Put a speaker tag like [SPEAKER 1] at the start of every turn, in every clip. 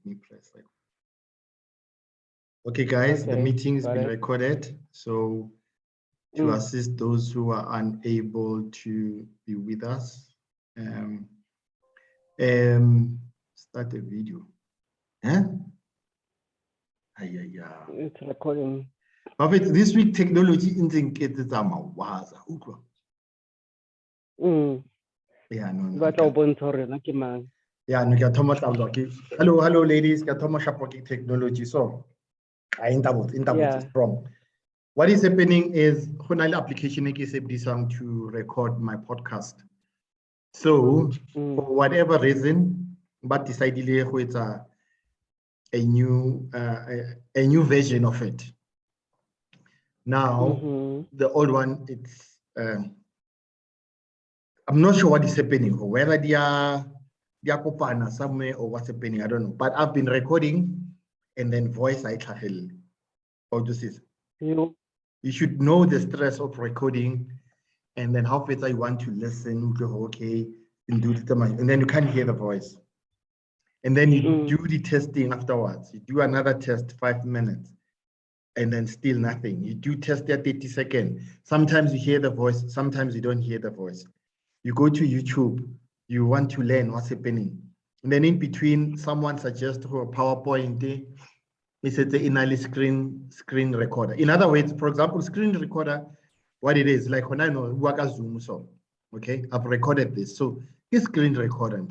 [SPEAKER 1] me press it. Okay, guys, the meeting has been recorded. So to assist those who are unable to be with us, start the video. Huh?
[SPEAKER 2] It's recording.
[SPEAKER 1] But this week technology isn't getting was. Yeah, no. Yeah, no, hello, ladies. Technology. So I is wrong. What is happening is Honali application to record my podcast. So for whatever reason, but decided it's a new version of it. Now the old one, it's I'm not sure what is happening, or whether they are somewhere or what's happening. I don't know. But I've been recording and then voice I tell or this is you should know the stress of recording and then how fast I want to listen, okay, and do the and then you can't hear the voice. And then you do the testing afterwards. You do another test 5 minutes and then still nothing. You do test at 30 seconds. Sometimes you hear the voice, sometimes you don't hear the voice. You go to YouTube, you want to learn what's happening. And then in between, someone suggests for a PowerPoint, it's an inali screen recorder. In other words, for example, screen recorder, what it is, like when I know work as Zoom, so okay, I've recorded this. So it's screen recorder.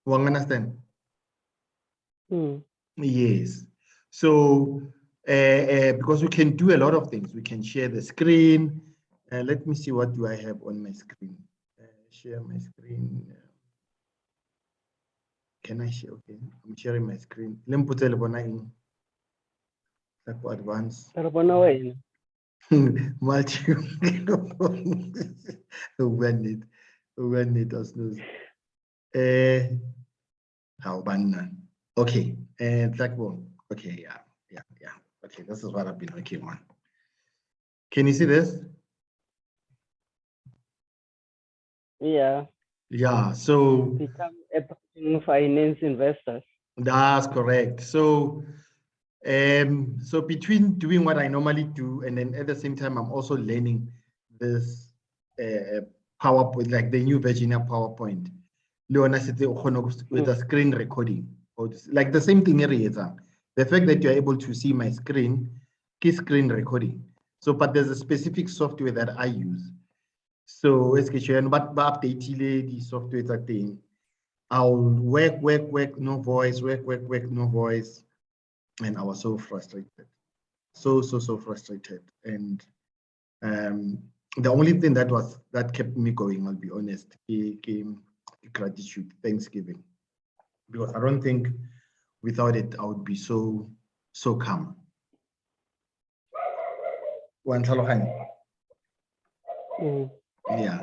[SPEAKER 1] You understand? Yes. So because we can do a lot of things, we can share the screen. Let me see, what do I have on my screen? Share my screen. Can I share? Okay, I'm sharing my screen. Let me put it in advance. Multi. When it does news. How banana? Okay, that one. Okay, yeah. Okay, this is what I've been working on. Can you see this?
[SPEAKER 2] Yeah.
[SPEAKER 1] Yeah, so
[SPEAKER 2] become finance investors.
[SPEAKER 1] That's correct. So so between doing what I normally do and then at the same time I'm also learning this PowerPoint, like the new version of PowerPoint. With a screen recording, or like the same thing here. The fact that you're able to see my screen, key screen recording. So, but there's a specific software that I use. So, but update the software that thing. I'll work, no voice, work, no voice. And I was so frustrated. So frustrated. And the only thing that kept me going, I'll be honest, came gratitude, Thanksgiving. Because I don't think without it, I would be so calm. Yeah.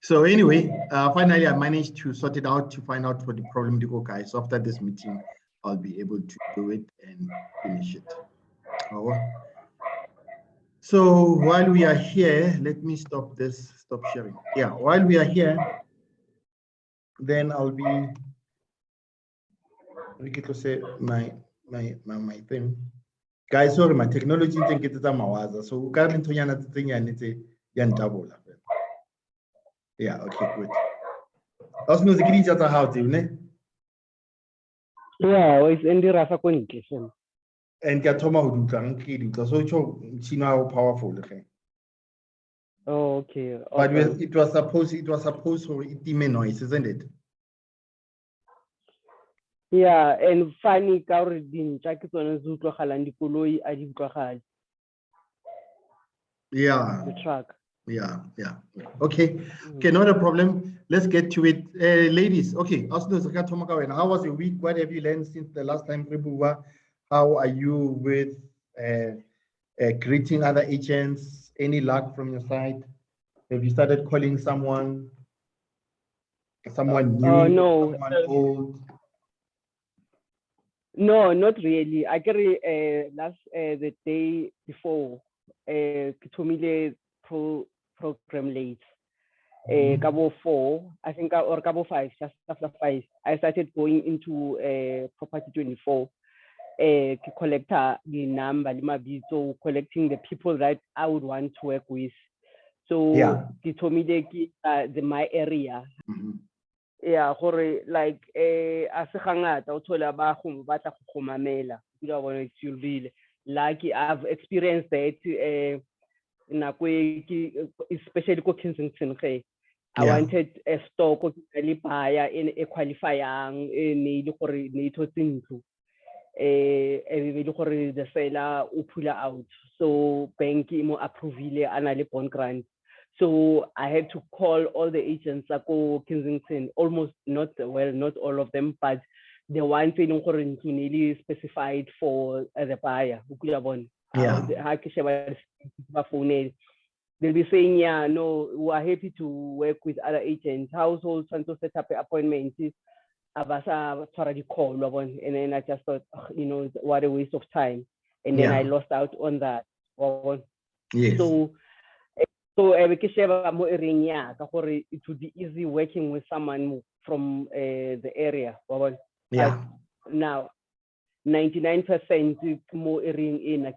[SPEAKER 1] So anyway, finally, I managed to sort it out to find out what the problem to go, guys. So after this meeting, I'll be able to do it and finish it. So while we are here, let me stop sharing. Yeah, while we are here, then I'll be, we get to say my thing. Guys, sorry, my technology thing is a mawaza. So currently, yeah, okay, good. Also, no security just a house, ne?
[SPEAKER 2] Yeah, it's in the Rafa Condition.
[SPEAKER 1] And get Toma who do kidding, because so how powerful, okay?
[SPEAKER 2] Oh, okay.
[SPEAKER 1] But it was supposed for it noise, isn't it?
[SPEAKER 2] Yeah, and funny ka din tsa ke tsone zo tlogalang dikoloi a di utlwagale.
[SPEAKER 1] Yeah.
[SPEAKER 2] The truck.
[SPEAKER 1] Yeah. Okay, not a problem. Let's get to it. Ladies, okay. How was your week? What have you learned since the last time? How are you with greeting other agents? Any luck from your side? Have you started calling someone new?
[SPEAKER 2] No.
[SPEAKER 1] Someone old?
[SPEAKER 2] No, not really. I carry the day before program late. Cabo 4, I think, or Cabo 5, just after 5, I started going into property 24. Collector the number, so collecting the people that I would want to work with. So they told me my area. Yeah, like as a hangata, you'll be lucky. I've experienced that especially ko Kensington. I wanted a stock of buyer in a qualifying need the seller will pull out. So bank mo approve anale bond grant. So I had to call all the agents like Kensington, almost not all of them, but the ones in specified for the buyer. They'll be saying, yeah, no, we're happy to work with other agents. Households trying to set up an appointment. Already called, and then I just thought, what a waste of time. And then I lost out on that.
[SPEAKER 1] Yes.
[SPEAKER 2] So it would be easy working with someone from the area.
[SPEAKER 1] Yeah.
[SPEAKER 2] Now, 99% more in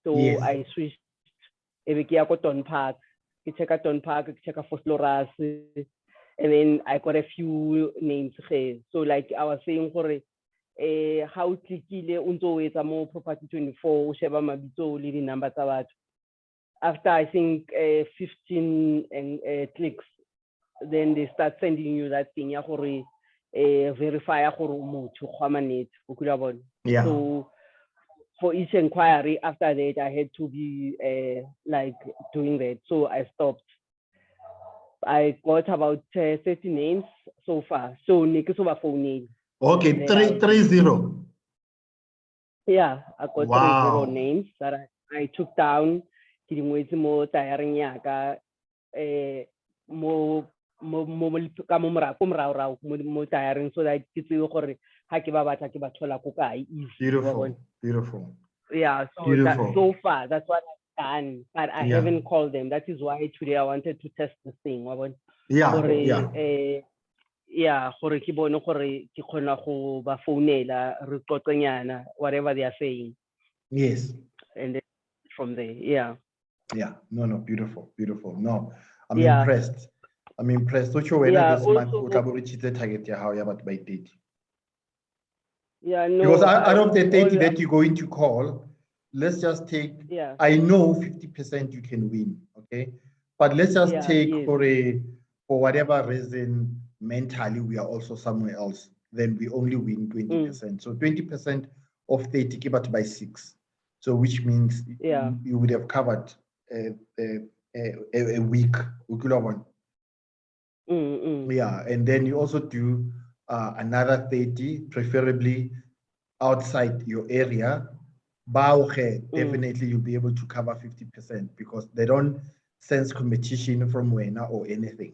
[SPEAKER 2] so yes. I switched. Ton Park, check out Ton Park, check out Fosloras, and then I got a few names here. So like I was saying, how clicky unto is a more property 24, Sheba Mabito leading number about. After I think 15 clicks, then they start sending you that thing, verify
[SPEAKER 1] yeah.
[SPEAKER 2] So for each inquiry after that, I had to be like doing that. So I stopped. I got about 30 names so far. So Nick over phone name.
[SPEAKER 1] Okay, 30.
[SPEAKER 2] Yeah, I got
[SPEAKER 1] wow.
[SPEAKER 2] 30 names that I took down. More tiring yaka more tiring so that
[SPEAKER 1] beautiful, beautiful.
[SPEAKER 2] Yeah, so beautiful. So far that's what I've done, but I haven't called them. That is why today I wanted to test this thing. Whatever they are saying.
[SPEAKER 1] Yes.
[SPEAKER 2] And then from there, yeah.
[SPEAKER 1] Yeah, no, beautiful. No, I'm impressed. I'm impressed. This month, target but by date.
[SPEAKER 2] Yeah, no.
[SPEAKER 1] Because out of the 30 that you're going to call, let's just take.
[SPEAKER 2] Yeah.
[SPEAKER 1] I know 50% you can win, okay, but let's just take for whatever reason mentally we are also somewhere else. Then we only win 20%. So 20% of 30 give it by 6. So which means you would have covered a week. Yeah, and then you also do another 30, preferably outside your area. Definitely you'll be able to cover 50% because they don't sense competition from Wena or anything.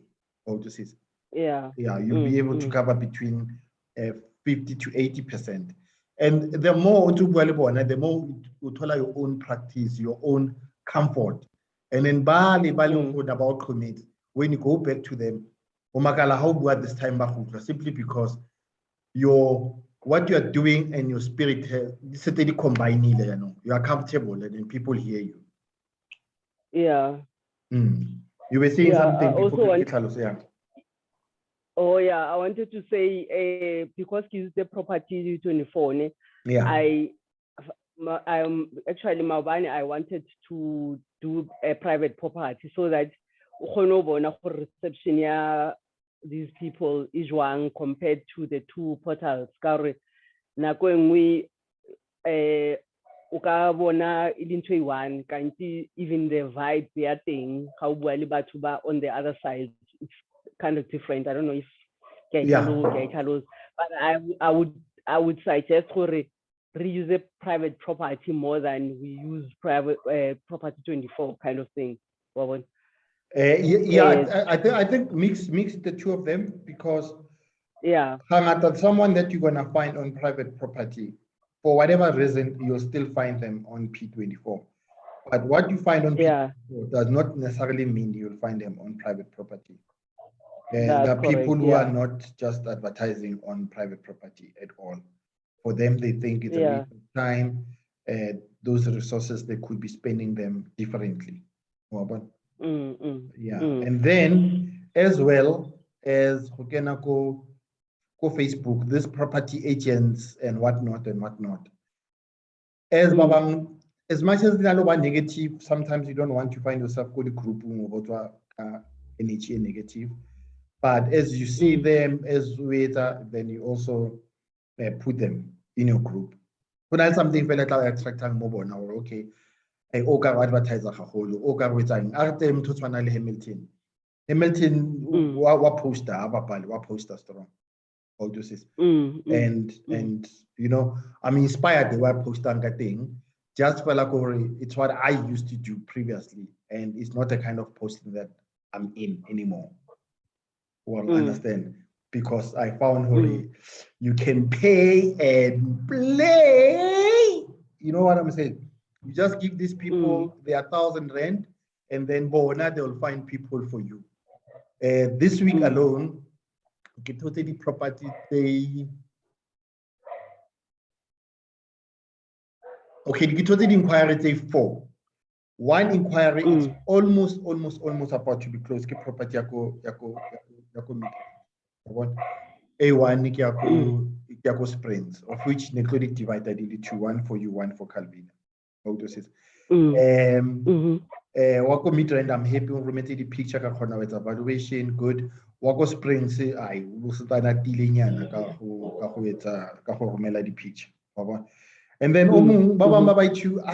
[SPEAKER 2] Yeah,
[SPEAKER 1] you'll be able to cover between 50 to 80%. And the more the more you tell your own practice, your own comfort. And then about commit, when you go back to them, how this time simply because what you are doing and your spirit certainly combine, you are comfortable and then people hear you.
[SPEAKER 2] Yeah.
[SPEAKER 1] You were saying something before.
[SPEAKER 2] Oh yeah, I wanted to say because it's the property 24. I'm actually Mabani. I wanted to do a private property so that reception these people is one compared to the two portals. Na going we ukabona into one can't even the vibe they are thing how well on the other side it's kind of different. I don't know if but I would suggest reuse a private property more than we use private property 24 kind of thing.
[SPEAKER 1] I think mix the two of them because someone that you're gonna find on private property for whatever reason you'll still find them on P24. But what you find on people does not necessarily mean you'll find them on private property. There are people who are not just advertising on private property at all. For them, they think it's a waste of time. Those resources, they could be spending them differently. And then as well as go Facebook, this property agents and whatnot. As as much as they are negative, sometimes you don't want to find yourself go the group NHA negative. But as you see them as waiter, then you also put them in your group. When I something feel like attracting mobile now, okay. I advertiser Hamilton. What poster strong. And you know, I'm inspired the web poster thing. Just for like it's what I used to do previously, and it's not the kind of posting that I'm in anymore. Well, understand, because I found you can pay and play. You know what I'm saying? You just give these people their 1,000 rand, and then they will find people for you. This week alone, get totally property they. Okay, the totally inquiry day 4. One inquiry is almost about to be closed. Get property yako A1 yako sprints, of which included divided into 1 for you, 1 for Calvin. How to say? Wako mid-range, I'm happy when we the picture with evaluation, good. Wako springs, I will start at the picture. And then I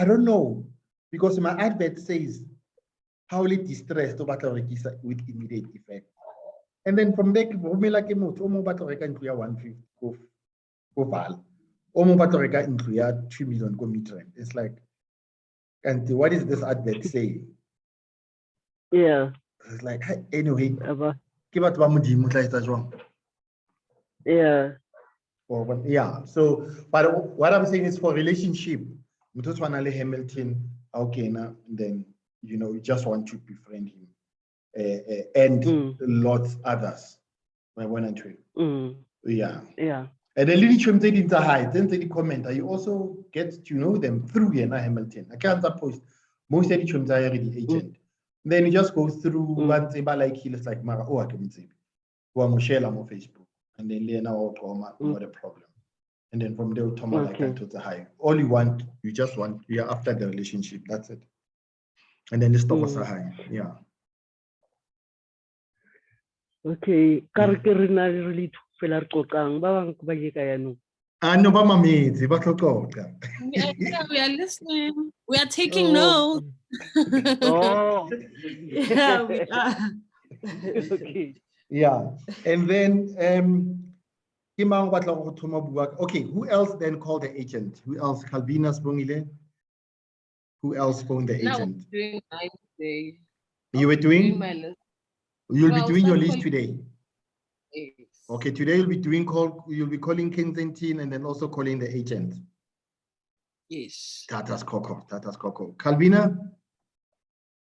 [SPEAKER 1] don't know, because my advert says highly distressed with immediate effect. And then from there, like 150 go val. 2 million go mid-range. It's like, and what is this advert saying?
[SPEAKER 2] Yeah.
[SPEAKER 1] It's like, anyway,
[SPEAKER 2] yeah.
[SPEAKER 1] Yeah. So, but what I'm saying is for relationship, Hamilton, okay, now then you just want to befriend him, and lots others. Yeah.
[SPEAKER 2] Yeah.
[SPEAKER 1] And then little chum in the high, then the comment. You also get to know them through Hamilton. I can't post most of the chums are already agent. Then you just go through one table like he looks like Mara. Oh, I can say, on Facebook, and then Lena or not a problem. And then from there, Toma like to the high. All you just want, you're after the relationship. That's it. And then the stop was a high. Yeah.
[SPEAKER 2] Okay. Really fela qoqang ba bang ba ye kaya no.
[SPEAKER 1] No, ba mametse ba tlhokoka.
[SPEAKER 3] We are listening. We are taking notes.
[SPEAKER 2] Oh.
[SPEAKER 3] Yeah, we are.
[SPEAKER 2] Okay.
[SPEAKER 1] Yeah. And then okay, who else then called the agent? Who else? Calvina Spongile? Who else phoned the agent?
[SPEAKER 3] Doing my day.
[SPEAKER 1] You were doing
[SPEAKER 3] my list.
[SPEAKER 1] You'll be doing your list today.
[SPEAKER 3] Yes.
[SPEAKER 1] Okay, today you'll be calling Kensington and then also calling the agent.
[SPEAKER 3] Yes.
[SPEAKER 1] Tata's Coco. Calvina?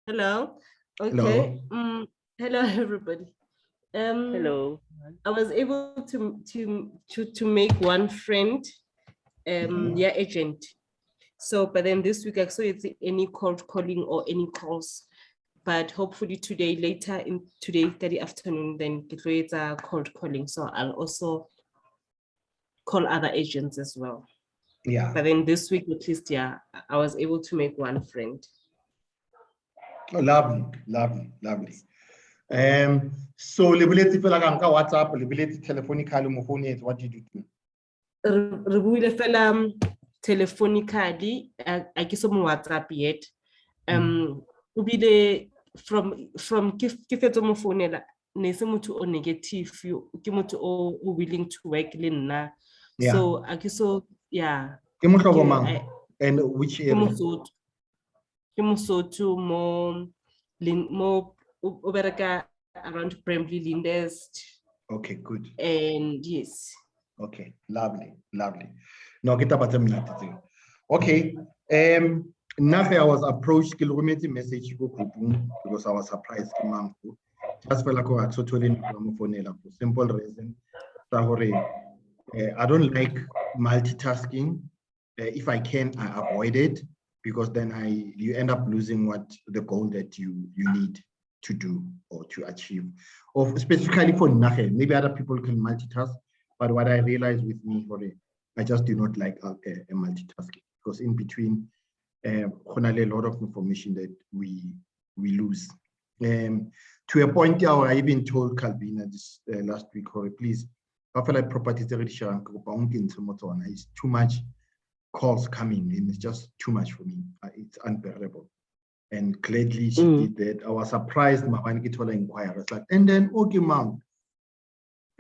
[SPEAKER 3] Hello. Okay. Hello. Hello, everybody.
[SPEAKER 2] Hello.
[SPEAKER 3] I was able to make one friend, agent. So, but then this week I saw it's any cold calling or any calls, but hopefully later in the afternoon, then it's a cold calling. So I'll also call other agents as well.
[SPEAKER 1] Yeah.
[SPEAKER 3] But then this week at least, I was able to make one friend.
[SPEAKER 1] Oh, lovely. So libility fela ka WhatsApp, libility telephonically mo phone, what did you do?
[SPEAKER 3] Re fela telephonically, I guess on WhatsApp yet. Ubile from ke fetso mo phone ne se motho o negative, ke motho o willing to work le nna. So I guess so yeah.
[SPEAKER 1] Ke mohlobo mang? And which area?
[SPEAKER 3] Ke Mosotho mo obereka around Bramley Lindest.
[SPEAKER 1] Okay, good.
[SPEAKER 3] And yes.
[SPEAKER 1] Okay, lovely. No, get about them. Okay. I was approached a message because I was surprised. Just for like for simple reason. I don't like multitasking. If I can, I avoid it because then you end up losing what the goal that you need to do or to achieve. Or specifically for Nahe, maybe other people can multitask, but what I realized with me, I just do not like a multitasking because in between, a lot of information that we lose. To a point, I even told Calvina this last week, please, I feel like properties it's too much calls coming in. It's just too much for me. It's unbearable. And gladly she did that. I was surprised. My man get inquiry. I was like, and then okay, mom.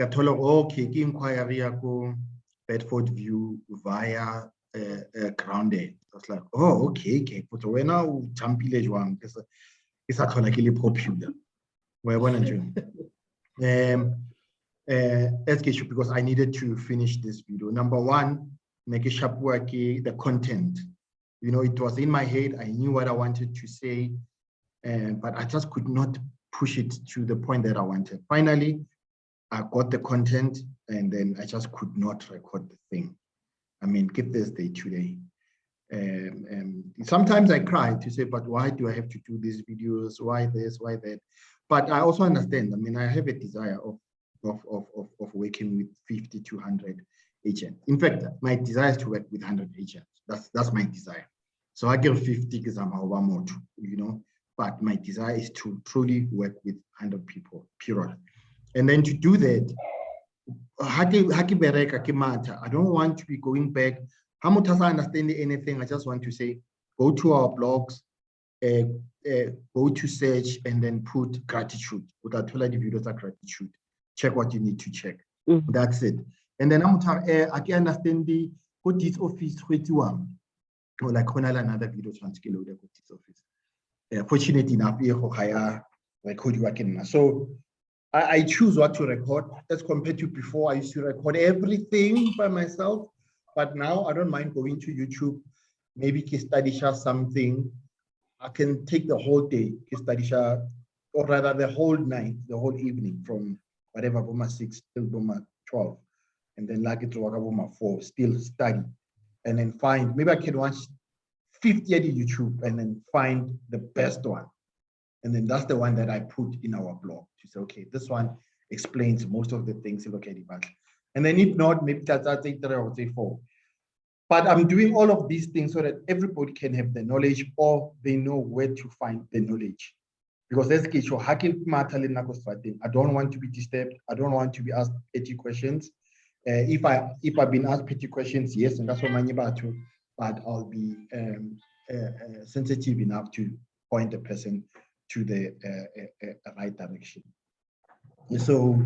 [SPEAKER 1] Got okay, inquiry go Bedford View via grounded. I was like, oh, okay. But when I jump village one, it's actually popular. Where when because I needed to finish this video. Number one, make sharp work the content. It was in my head. I knew what I wanted to say, but I just could not push it to the point that I wanted. Finally, I got the content, and then I just could not record the thing. I mean, get this day today. Sometimes I cry to say, but why do I have to do these videos? Why this? Why that? But I also understand. I mean, I have a desire of working with 50 to 100 agents. In fact, my desire is to work with 100 agents. That's my desire. So I give 50 because I'm over more, but my desire is to truly work with 100 people, period. And then to do that, I don't want to be going back. How much as I understand anything, I just want to say, go to our blogs, go to search and then put gratitude. Without the videos are gratitude. Check what you need to check. That's it. And then I can understand the what this office 21 or like another video transcript of this office. Fortunate enough, record working. So I choose what to record as compared to before. I used to record everything by myself, but now I don't mind going to YouTube, maybe study something. I can take the whole day, study or rather the whole night, the whole evening from whatever, Boma 6 till Boma 12. And then like it's Boma 4, still study. And then find, maybe I can watch 50 at YouTube and then find the best one. And then that's the one that I put in our blog to say, okay, this one explains most of the things. And then if not, maybe that's 3 or 4. But I'm doing all of these things so that everybody can have the knowledge or they know where to find the knowledge. Because I don't want to be disturbed. I don't want to be asked petty questions. If I've been asked petty questions, yes, and that's what I'm about to, but I'll be sensitive enough to point the person to the right direction. So,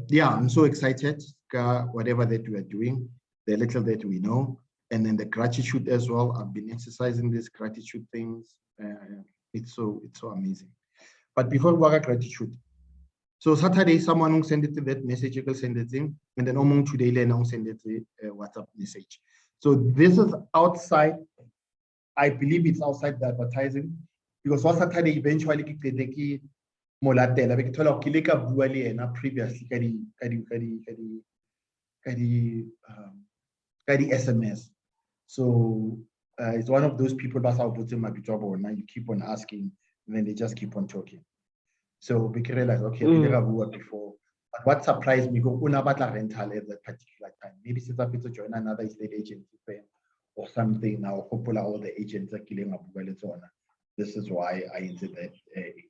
[SPEAKER 1] yeah, I'm so excited. Whatever that we are doing, the little that we know, and then the gratitude as well. I've been exercising these gratitude things. It's so amazing. But before we get gratitude, so Saturday someone will send it to that message, you can send it in, and then among today then send it a WhatsApp message. So this is outside. I believe it's outside the advertising because what Saturday eventually ki molatela be thola ke le ka bua le ena previously ka di SMS. So it's one of those people that's out putting my job on. Now you keep on asking, and then they just keep on talking. So we can realize, okay, I never worked before. But what surprised me, go unabata rental at that particular time. Maybe since I've been to join another estate agency or something now, hopefully all the agents are killing up well. This is why I entered that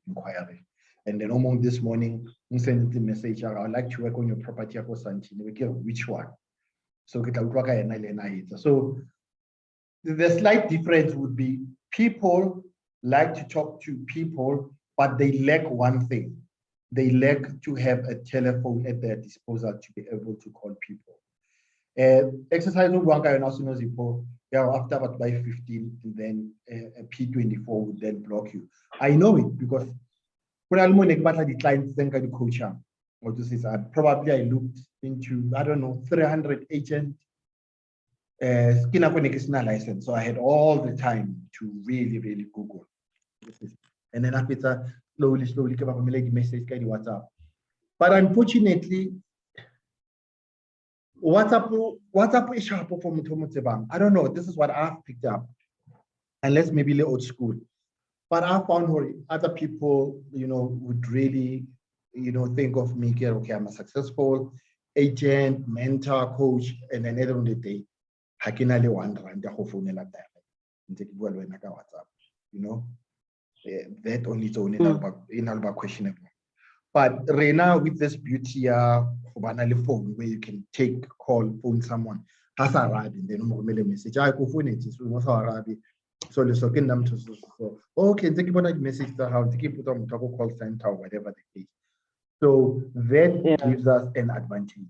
[SPEAKER 1] inquiry. And then among this morning, we sent the message, I would like to work on your property for Santini. We care which one. So the slight difference would be people like to talk to people, but they lack one thing. They lack to have a telephone at their disposal to be able to call people. Exercise after about by 15, and then a P24 would then block you. I know it because when I clients the coach, or to say probably I looked into, I don't know, 300 agents skin up license, so I had all the time to really Google. And then after slowly ke ba romela di-message ka di-WhatsApp. But unfortunately, WhatsApp is sharp for motho o mo tsebang. I don't know, this is what I've picked up, unless maybe the old school. But I found other people, would really, think of me, okay, I'm a successful agent, mentor, coach, and then at the end of the day, I can only $1 ya go founela direct. Ntse ke bua le wena ka WhatsApp, that only is only about questionable. But right now with this beauty phone where you can phone someone, has arrived and then you message. I go phone it, so no arrive. So let's okay, take a message to how to keep on call center or whatever the case. So that gives us an advantage.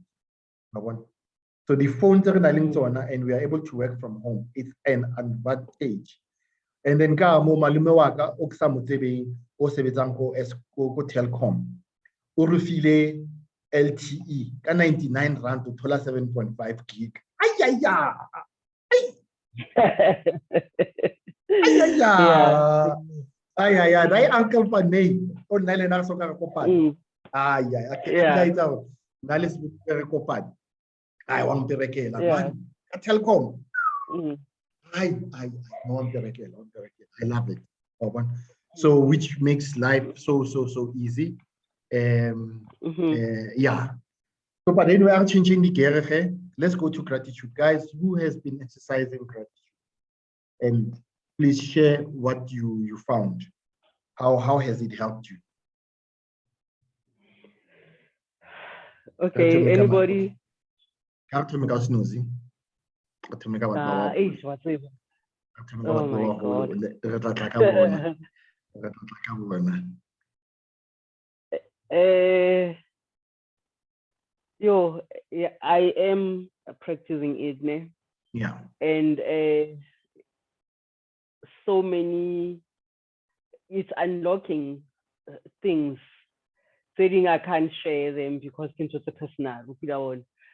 [SPEAKER 1] So the phones are and we are able to work from home. It's an advantage. And then malume wa ka o ksa motsebeng o sebetsang go Telkom o refile LTE ka 99 rand to thola 7.5 gig. Ayaya. Ayaya, dai uncle Panay o nna le na so ka kopana. Ayaya, ke itsa na le se re kopana. I want to rekela man. Telkom. I want to rekela. I love it. So which makes life so easy. Yeah. So but anyway, I'm changing the gear. Let's go to gratitude. Guys, who has been exercising gratitude? And please share what you found. How has it helped you?
[SPEAKER 2] Okay, anybody?
[SPEAKER 1] What's it?
[SPEAKER 2] Oh my God. I am practicing it,
[SPEAKER 1] yeah,
[SPEAKER 2] and so many, it's unlocking things. Saying I can't share them because it's just personal.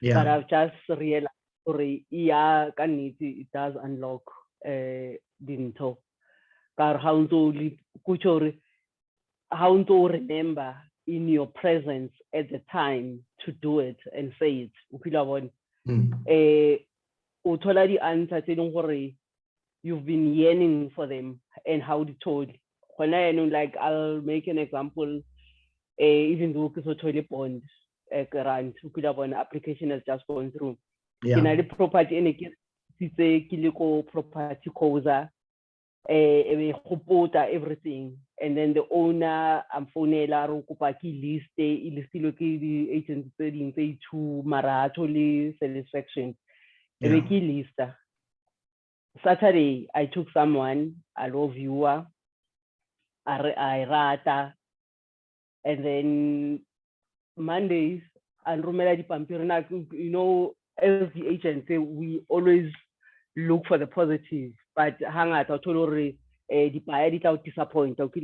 [SPEAKER 2] But I've just realized, it does unlock dinto. How to remember in your presence at the time to do it and say it. Answer you've been yearning for them and how to told. Like I'll make an example. Even though it's a toilet bond grant, application has just gone through.
[SPEAKER 1] Yeah.
[SPEAKER 2] Property property causa, everything, and then the owner phonela list the agent to maratoli satisfaction. List. Saturday, I took someone, I love you, I rata. And then Mondays, and Romela di Pampirina, as the agent, we always look for the positive. But hang out, the buyer out disappoint. And then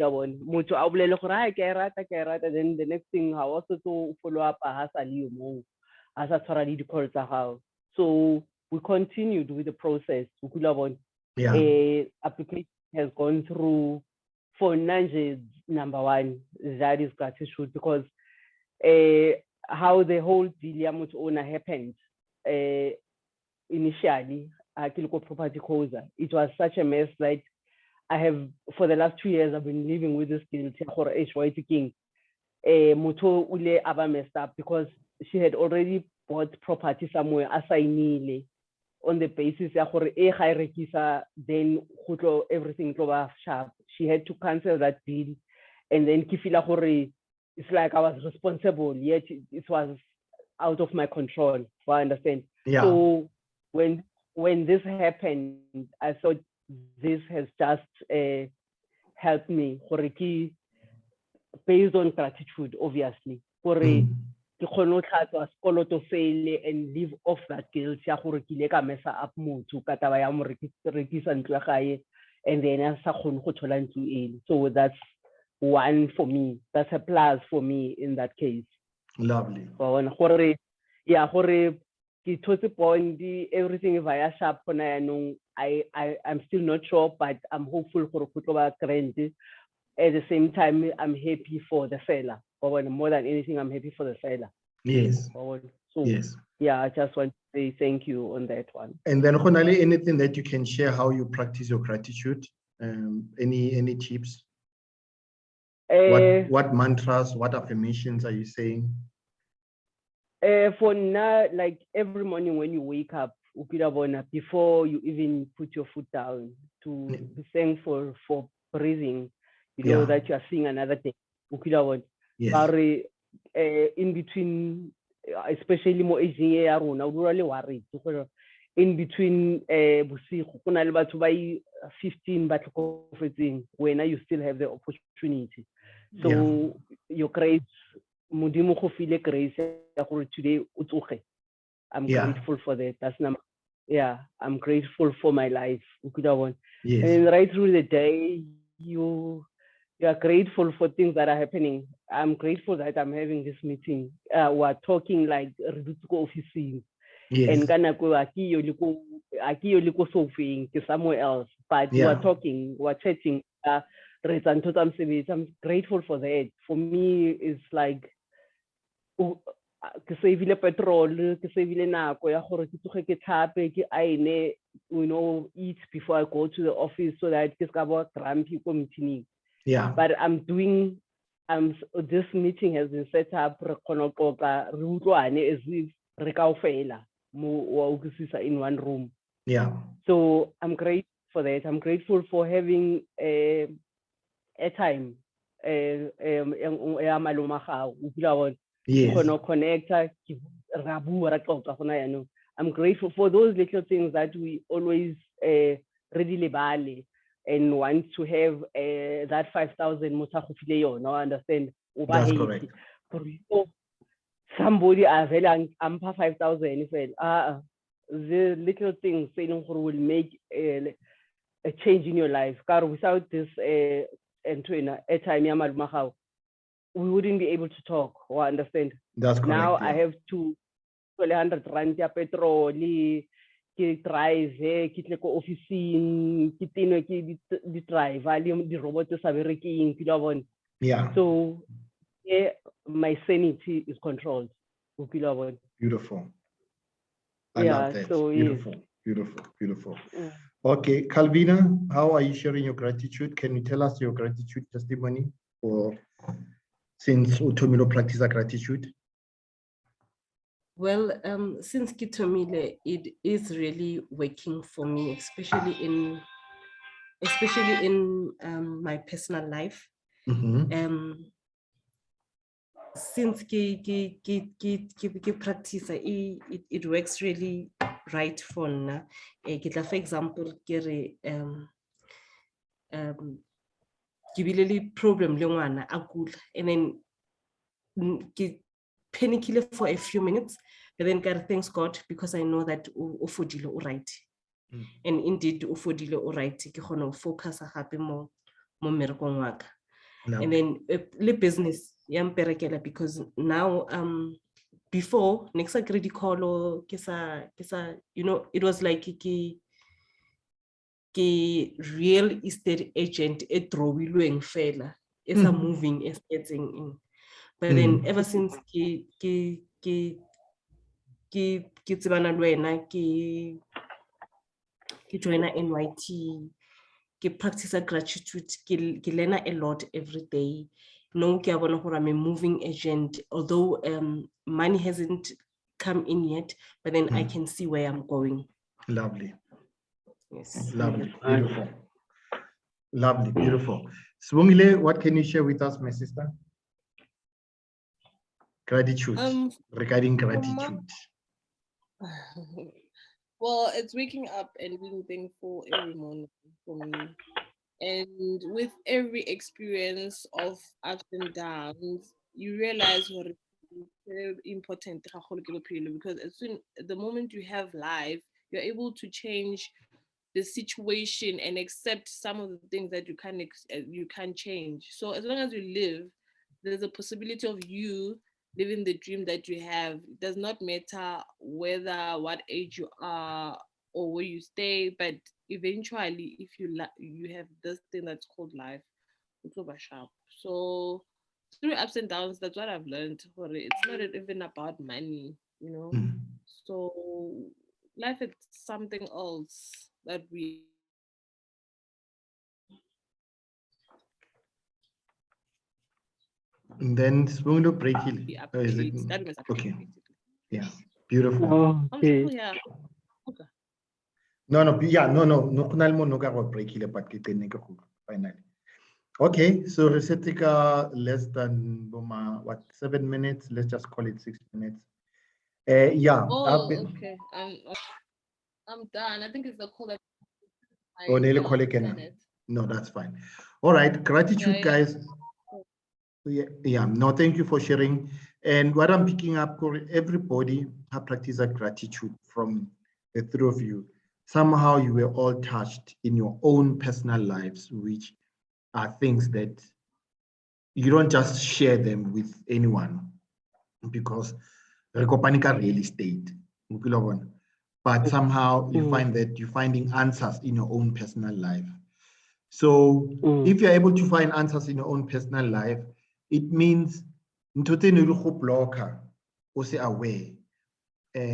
[SPEAKER 2] the next thing, I also to follow up as a so we continued with the process. Application has gone through. For Nanje, number one, that is gratitude, because how the whole deal owner happened initially, property causa. It was such a mess that I have, for the last 2 years, I've been living with this guilt. Moto ule aba messed up because she had already bought property somewhere assigned on the basis then everything sharp. She had to cancel that deal, and then it's like I was responsible, yet it was out of my control. I understand.
[SPEAKER 1] Yeah.
[SPEAKER 2] So when this happened, I thought this has just helped me based on gratitude, obviously. And live off that guilt up and then so that's one for me. That's a plus for me in that case.
[SPEAKER 1] Lovely.
[SPEAKER 2] everything via sharp I'm still not sure, but I'm hopeful for grant. At the same time, I'm happy for the seller. Or more than anything, I'm happy for the seller.
[SPEAKER 1] Yes.
[SPEAKER 2] So
[SPEAKER 1] Yes.
[SPEAKER 2] yeah, I just want to say thank you on that one.
[SPEAKER 1] And then Khonale, anything that you can share how you practice your gratitude? Any tips? What mantras, what affirmations are you saying?
[SPEAKER 2] For now, like every morning when you wake up, before you even put your foot down, to be thankful for breathing, you know that you are seeing another day.
[SPEAKER 1] Yes.
[SPEAKER 2] In between, especially more aging, worried. In between bosigo, 15 but when you still have the opportunity. So your grace, grace today. I'm grateful for that. That's number. Yeah, I'm grateful for my life.
[SPEAKER 1] Yes.
[SPEAKER 2] And right through the day, you are grateful for things that are happening. I'm grateful that I'm having this meeting. We're talking like office. And somewhere else, but we're talking, we're chatting. I'm grateful for that. For me, it's like ke savile petrol, ke savile nako ya gore ke tsoge ke tlhape ke aene, eat before I go to the office so that ke ska ba grumpy ko meeting.
[SPEAKER 1] Yeah.
[SPEAKER 2] But this meeting has been set up re kgona go qoqa re utlwane as if re kaofela mo in one room.
[SPEAKER 1] Yeah.
[SPEAKER 2] So I'm grateful for that. I'm grateful for having a time.
[SPEAKER 1] Yes.
[SPEAKER 2] I'm grateful for those little things that we always readily value and want to have that 5,000 understand.
[SPEAKER 1] That's correct.
[SPEAKER 2] Somebody I'm 5,000 the little things will make a change in your life. Without this airtime, we wouldn't be able to talk or understand.
[SPEAKER 1] That's correct.
[SPEAKER 2] Now I have to 100 rand ya petrol, ke drive, ke tle ko officing, ke tino ke di drive, di robot sa bereking, ke bona.
[SPEAKER 1] Yeah.
[SPEAKER 2] So my sanity is controlled.
[SPEAKER 1] Beautiful. I love that.
[SPEAKER 2] So
[SPEAKER 1] beautiful, beautiful, beautiful. Okay, Calvina, how are you sharing your gratitude? Can you tell us your gratitude testimony for since Utomilo practice gratitude?
[SPEAKER 3] Well, since Kitomile, it is really working for me, especially in my personal life. Since ke practice, it works really right for now. For example, ke bile problem le ngwana a kula, and then ke panicile for a few minutes, but then God, thanks God, because I know that o fodile o right. And indeed o fodile o right, ke kgona focus gape mo mmerekong wa ka. And then le business ya mperekela, because now before next credit call or kesa it was like ke real estate agent e drawilweng fela is a moving is getting in. But then ever since ke tsebana le wena, ke join NYT, ke practice gratitude, ke learn a lot every day. No, ke bona gore I'm a moving agent, although money hasn't come in yet, but then I can see where I'm going.
[SPEAKER 1] Lovely.
[SPEAKER 3] Yes.
[SPEAKER 1] Lovely. Beautiful. Lovely. Beautiful. Swungile, what can you share with us, my sister? Gratitude. Regarding gratitude.
[SPEAKER 4] Well, it's waking up and being thankful every morning for me. And with every experience of ups and downs, you realize what is very important, because the moment you have life, you're able to change the situation and accept some of the things that you can't change. So as long as you live, there's a possibility of you living the dream that you have. It does not matter what age you are or where you stay, but eventually, if you have this thing that's called life, it's over sharp. So through ups and downs, that's what I've learned. It's not even about money, you know. So life is something else that we.
[SPEAKER 1] And then it's going to break it. Is it? Okay. Yeah. Beautiful.
[SPEAKER 2] Okay.
[SPEAKER 4] Yeah. Okay.
[SPEAKER 1] No, no break it, but finally. Okay, so Resetica less than what 7 minutes? Let's just call it 6 minutes. Yeah.
[SPEAKER 4] Oh, okay. I'm done. I think it's the call that.
[SPEAKER 1] Oh, no, that's fine. All right, gratitude, guys. Yeah, no, thank you for sharing. And what I'm picking up, everybody have practiced gratitude from the three of you. Somehow you were all touched in your own personal lives, which are things that you don't just share them with anyone because Rekopanika real estate. But somehow you find that you're finding answers in your own personal life. So if you're able to find answers in your own personal life, it means blocker also aware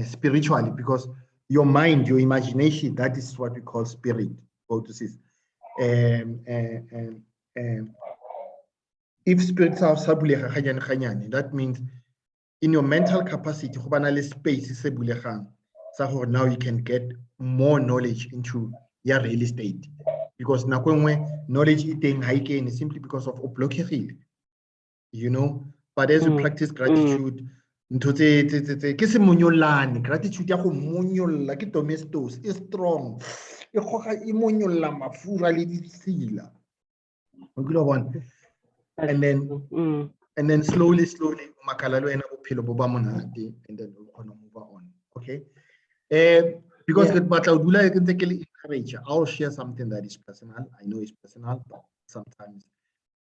[SPEAKER 1] spiritually, because your mind, your imagination, that is what we call spirit. If spirits are that means in your mental capacity, space now you can get more knowledge into your real estate. Because knowledge is simply because of blockage, you know. But as you practice gratitude, gratitude ke domestos is strong. And then slowly, and then we'll move on. Okay. Because I'll share something that is personal. I know it's personal, but sometimes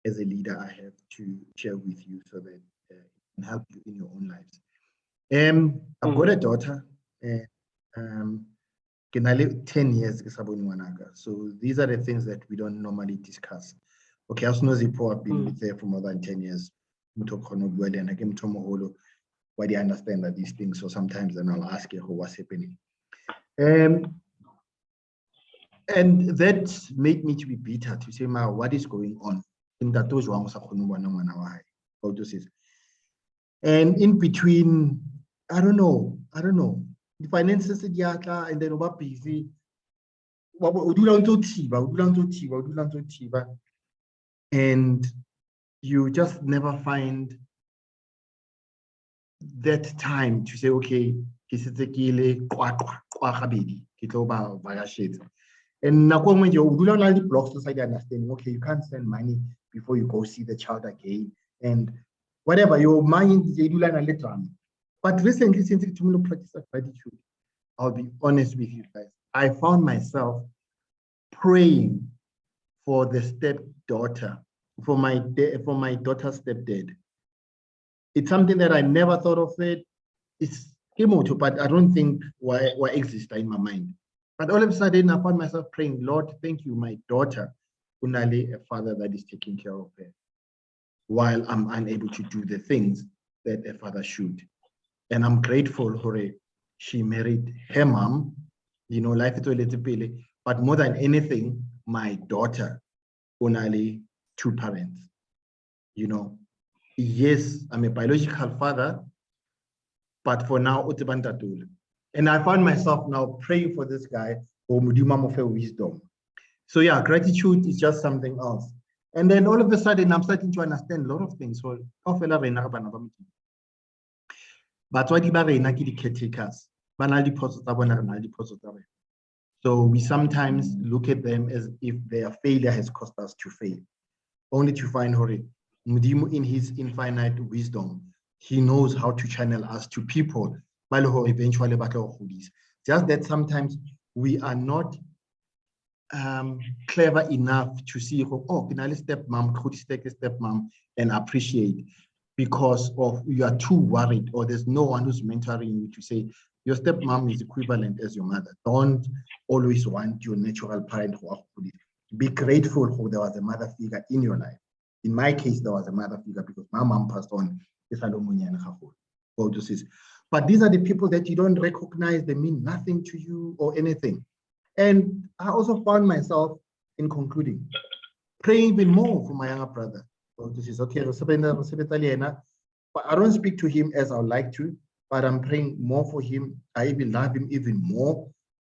[SPEAKER 1] as a leader, I have to share with you so that it can help you in your own lives. I've got a daughter. Can I live 10 years? So these are the things that we don't normally discuss. Okay, as knows I've been with her for more than 10 years. Why do you understand that these things? So sometimes then I'll ask her what's happening. And that made me to be bitter to say, Ma, what is going on? In that those and in between, I don't know. The finances and then over busy. And you just never find that time to say, okay, and now when you do not the blocks to say understanding, okay, you can't spend money before you go see the child again. And whatever your mind they do learn a little. But recently, since it's practice of gratitude, I'll be honest with you guys. I found myself praying for the stepdaughter, for my daughter's stepdad. It's something that I never thought of it. It's emotional, but I don't think why exists in my mind. But all of a sudden, I found myself praying, Lord, thank you, my daughter, Unali, a father that is taking care of her, while I'm unable to do the things that a father should. And I'm grateful for it. She married her mom, you know, life is a little bit, but more than anything, my daughter, Unali, two parents, you know. Yes, I'm a biological father, but for now, and I found myself now praying for this guy, for wisdom. So yeah, gratitude is just something else. And then all of a sudden, I'm starting to understand a lot of things. So, but what the caretakers, so we sometimes look at them as if their failure has caused us to fail, only to find Mudimu in his infinite wisdom, he knows how to channel us to people. Eventually, just that sometimes we are not clever enough to see, oh, can I step mom, and appreciate. because of you are too worried, or there's no one who's mentoring you to say your stepmom is equivalent as your mother. Don't always want your natural parent. Be grateful for there was a mother figure in your life. In my case, there was a mother figure because my mom passed on. But these are the people that you don't recognize. They mean nothing to you or anything. And I also found myself in concluding, praying even more for my younger brother. So this is okay. But I don't speak to him as I would like to, but I'm praying more for him. I even love him even more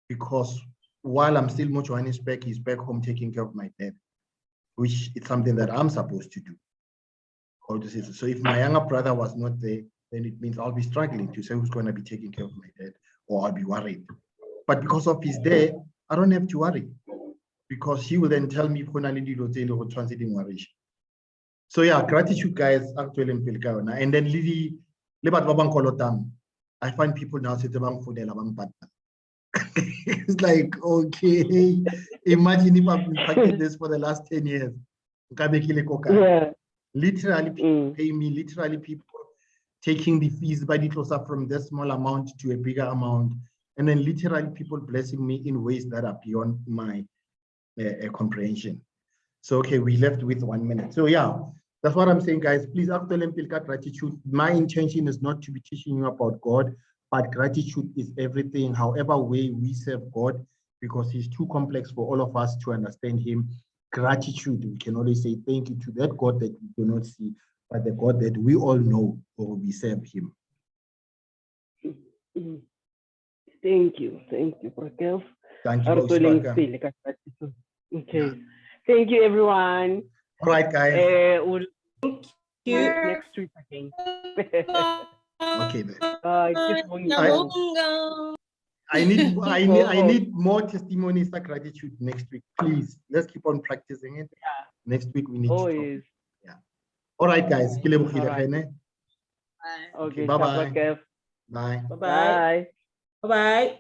[SPEAKER 1] because while I'm still much on his back, he's back home taking care of my dad, which is something that I'm supposed to do. So if my younger brother was not there, then it means I'll be struggling to say who's going to be taking care of my dad, or I'll be worried. But because of his there, I don't have to worry because he will then tell me, so yeah, gratitude, guys. Actually, and then Lily, I find people now say it's like, okay, imagine if I've been practicing this for the last 10 years.
[SPEAKER 2] Yeah.
[SPEAKER 1] Literally, people pay me, literally people taking the fees by the closer from this small amount to a bigger amount. And then literally people blessing me in ways that are beyond my comprehension. So, okay, we left with 1 minute. So yeah, that's what I'm saying, guys. Please, after Lempilka gratitude, my intention is not to be teaching you about God, but gratitude is everything, however way we serve God, because he's too complex for all of us to understand him. Gratitude, we can always say thank you to that God that we do not see, but the God that we all know, or we serve him.
[SPEAKER 2] Thank you, Raquel.
[SPEAKER 1] Thank you.
[SPEAKER 2] Okay. Yeah. Thank you, everyone.
[SPEAKER 1] All right, guys.
[SPEAKER 2] We'll
[SPEAKER 3] thank you
[SPEAKER 2] next week again.
[SPEAKER 1] Okay, then. I need more testimonies of gratitude next week. Please, let's keep on practicing it.
[SPEAKER 2] Yeah.
[SPEAKER 1] Next week we need to talk.
[SPEAKER 2] Yes.
[SPEAKER 1] Yeah. All right, guys.
[SPEAKER 2] All right.
[SPEAKER 1] Bye.
[SPEAKER 2] Okay,
[SPEAKER 1] bye-bye.
[SPEAKER 2] Bye.
[SPEAKER 1] Bye.
[SPEAKER 3] Bye-bye. Bye-bye.